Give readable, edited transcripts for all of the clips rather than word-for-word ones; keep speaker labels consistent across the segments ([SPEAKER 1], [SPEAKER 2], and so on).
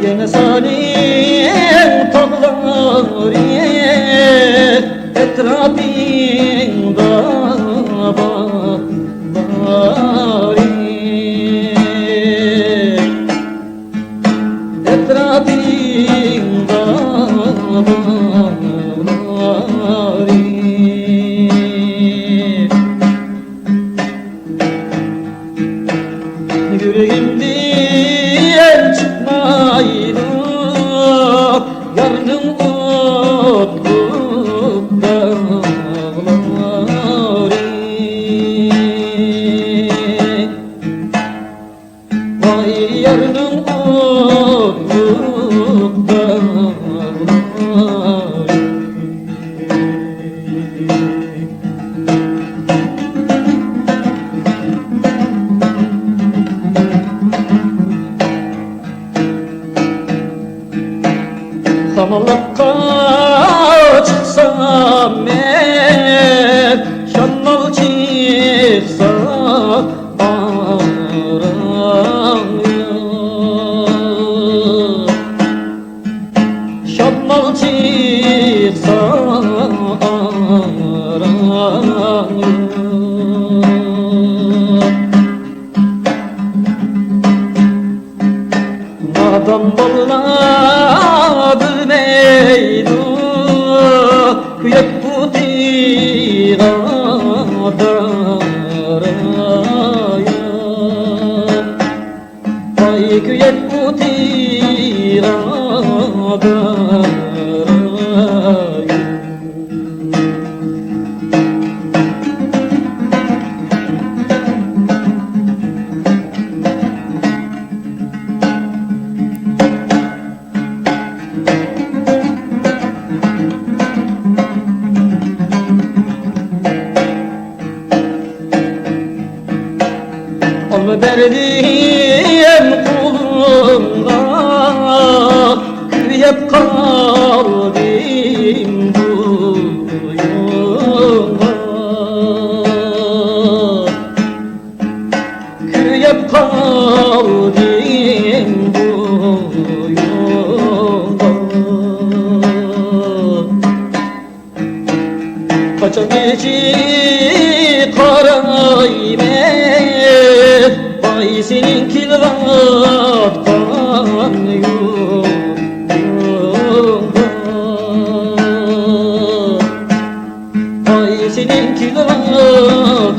[SPEAKER 1] Yine salim tağları etrafında bari, etrafında bari. Yüreğimde el çıkmaydı, yardım otluk dağları. Vay yardım otluk dağları. Samanlıkka çıksam ben, şanmal çıksam araya, şanmal çıksam araya. Adam bolla bilmeydu kuyak putira daraya. Vay kuyak putira daraya. Alma verdim kulumda, kıyıp kalbim duyunda, kıyıp kalbim duyunda. Kaçan geçi karayme, vay senin kilvatkan yolunda, vay senin kilvatkan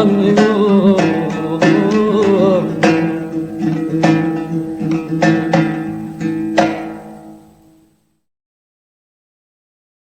[SPEAKER 1] yolunda.